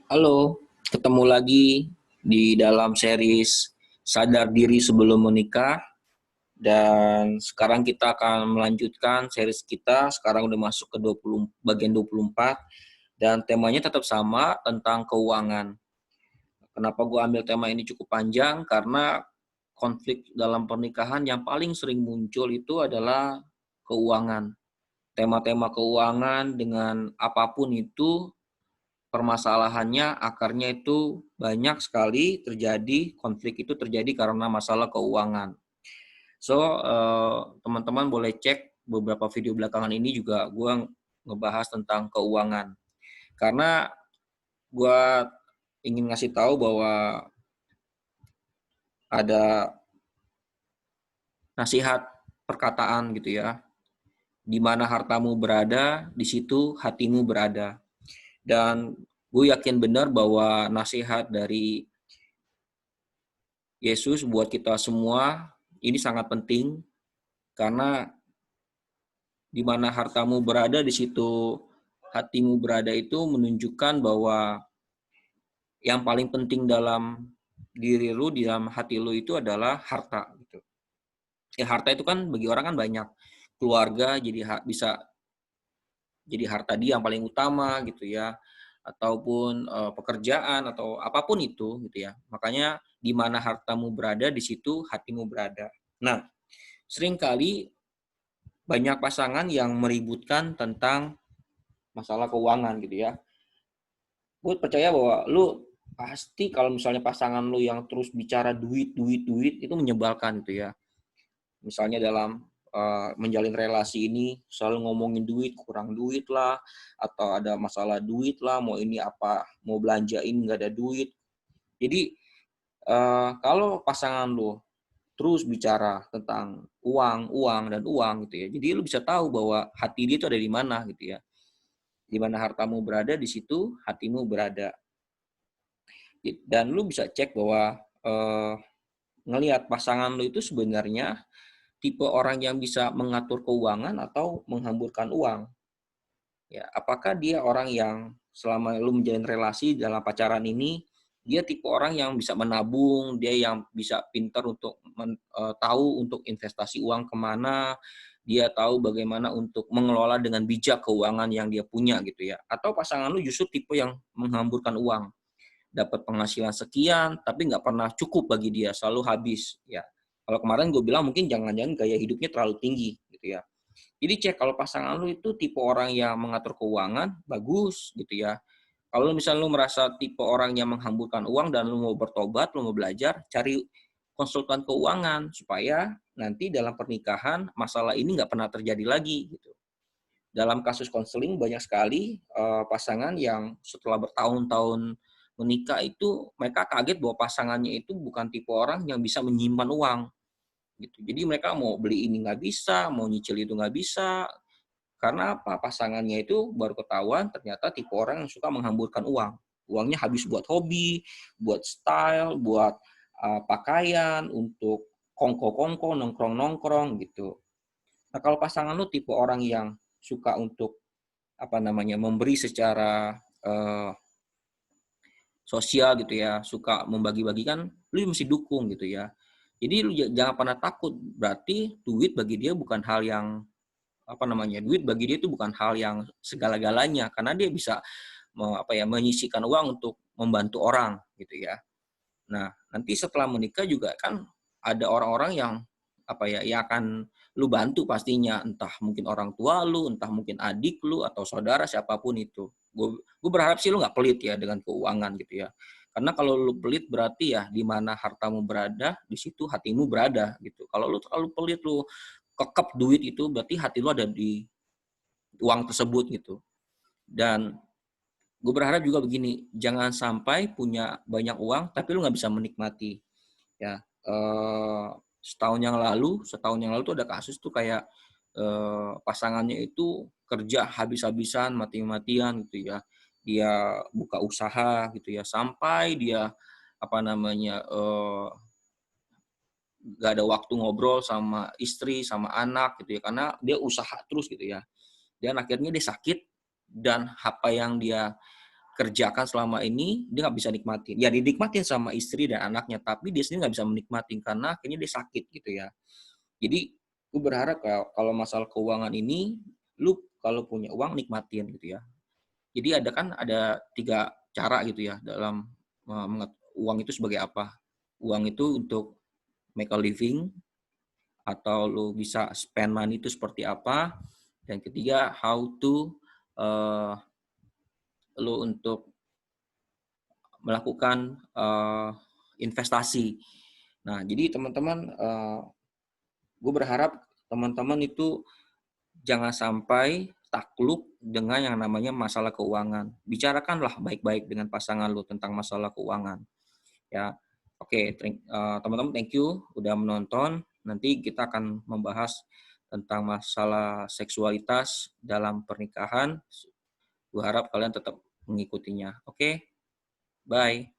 Halo, ketemu lagi di dalam series Sadar Diri Sebelum Menikah. Dan sekarang kita akan melanjutkan series kita. Sekarang udah masuk ke 20, bagian 24. Dan temanya tetap sama, tentang keuangan. Kenapa gue ambil tema ini cukup panjang? Karena konflik dalam pernikahan yang paling sering muncul itu adalah keuangan. Tema-tema keuangan dengan apapun itu, permasalahannya akarnya itu banyak sekali terjadi, konflik itu terjadi karena masalah keuangan. So, teman-teman boleh cek beberapa video belakangan ini juga gue ngebahas tentang keuangan. Karena gue ingin ngasih tahu bahwa ada nasihat perkataan gitu ya. Di mana hartamu berada, di situ hatimu berada. Dan gue yakin benar bahwa nasihat dari Yesus buat kita semua ini sangat penting, karena di mana hartamu berada di situ hatimu berada itu menunjukkan bahwa yang paling penting dalam diri lu, di dalam hati lu itu adalah harta gitu. Ya harta itu kan bagi orang kan banyak. Keluarga jadi bisa jadi harta dia yang paling utama gitu ya, ataupun pekerjaan atau apapun itu gitu ya. Makanya di mana hartamu berada di situ hatimu berada. Nah, seringkali banyak pasangan yang meributkan tentang masalah keuangan gitu ya. Gue percaya bahwa lu pasti kalau misalnya pasangan lu yang terus bicara duit, duit, duit itu menyebalkan gitu ya. Misalnya dalam menjalin relasi ini selalu ngomongin duit, kurang duit lah, atau ada masalah duit lah, mau ini apa, mau belanjain nggak ada duit. Jadi kalau pasangan lu terus bicara tentang uang, uang, dan uang gitu ya. Jadi lu bisa tahu bahwa hati dia itu ada di mana gitu ya. Di mana hartamu berada, di situ hatimu berada. Dan lu bisa cek bahwa ngelihat pasangan lu itu sebenarnya tipe orang yang bisa mengatur keuangan atau menghamburkan uang. Ya, apakah dia orang yang selama lu menjalin relasi dalam pacaran ini, dia tipe orang yang bisa menabung, dia yang bisa pintar untuk tahu untuk investasi uang kemana, dia tahu bagaimana untuk mengelola dengan bijak keuangan yang dia punya gitu ya. Atau pasangan lu justru tipe yang menghamburkan uang, dapat penghasilan sekian, tapi nggak pernah cukup bagi dia, selalu habis ya. Kalau kemarin gue bilang mungkin jangan-jangan gaya hidupnya terlalu tinggi gitu ya. Jadi cek kalau pasangan lu itu tipe orang yang mengatur keuangan, bagus gitu ya. Kalau misalnya lu merasa tipe orang yang menghamburkan uang dan lu mau bertobat, lu mau belajar, cari konsultan keuangan supaya nanti dalam pernikahan masalah ini nggak pernah terjadi lagi gitu. Dalam kasus konseling banyak sekali pasangan yang setelah bertahun-tahun menikah itu mereka kaget bahwa pasangannya itu bukan tipe orang yang bisa menyimpan uang gitu. Jadi mereka mau beli ini nggak bisa, mau nyicil itu nggak bisa. Karena apa? Pasangannya itu baru ketahuan ternyata tipe orang yang suka menghamburkan uang. Uangnya habis buat hobi, buat style, buat pakaian, untuk kongko-kongko, nongkrong-nongkrong gitu. Nah, kalau pasangan lu tipe orang yang suka untuk apa namanya memberi secara sosial gitu ya, suka membagi-bagikan, lu mesti dukung gitu ya. Jadi lu jangan pernah takut, berarti duit bagi dia bukan hal yang apa namanya, duit bagi dia itu bukan hal yang segala-galanya, karena dia bisa menyisihkan uang untuk membantu orang gitu ya. Nah, nanti setelah menikah juga kan ada orang-orang yang yang akan lu bantu pastinya, entah mungkin orang tua lu, entah mungkin adik lu atau saudara siapapun itu. Gue berharap sih lu nggak pelit ya dengan keuangan gitu ya. Karena kalau lu pelit berarti ya di mana hartamu berada, di situ hatimu berada gitu. Kalau lu terlalu pelit, lu kekep duit itu berarti hati lu ada di uang tersebut gitu. Dan gue berharap juga begini, jangan sampai punya banyak uang tapi lu nggak bisa menikmati ya. Setahun yang lalu tuh ada kasus tuh kayak pasangannya itu kerja habis-habisan, mati-matian gitu ya. Dia buka usaha gitu ya, sampai dia apa namanya gak ada waktu ngobrol sama istri, sama anak gitu ya, karena dia usaha terus gitu ya. Dan akhirnya dia sakit, dan apa yang dia kerjakan selama ini dia nggak bisa nikmatin. Ya dinikmatin sama istri dan anaknya, tapi dia sendiri nggak bisa menikmatin karena akhirnya dia sakit gitu ya. Jadi gue berharap kalau masalah keuangan ini, lu kalau punya uang nikmatin gitu ya. Jadi ada 3 cara gitu ya dalam uang itu sebagai apa. Uang itu untuk make a living, atau lu bisa spend money itu seperti apa. Dan ketiga, how to lu untuk melakukan investasi. Nah, jadi teman-teman, gue berharap teman-teman itu jangan sampai takluk dengan yang namanya masalah keuangan. Bicarakanlah baik-baik dengan pasangan lu tentang masalah keuangan. Ya, oke, teman-teman, thank you udah menonton. Nanti kita akan membahas tentang masalah seksualitas dalam pernikahan. Gue harap kalian tetap mengikutinya. Oke, bye.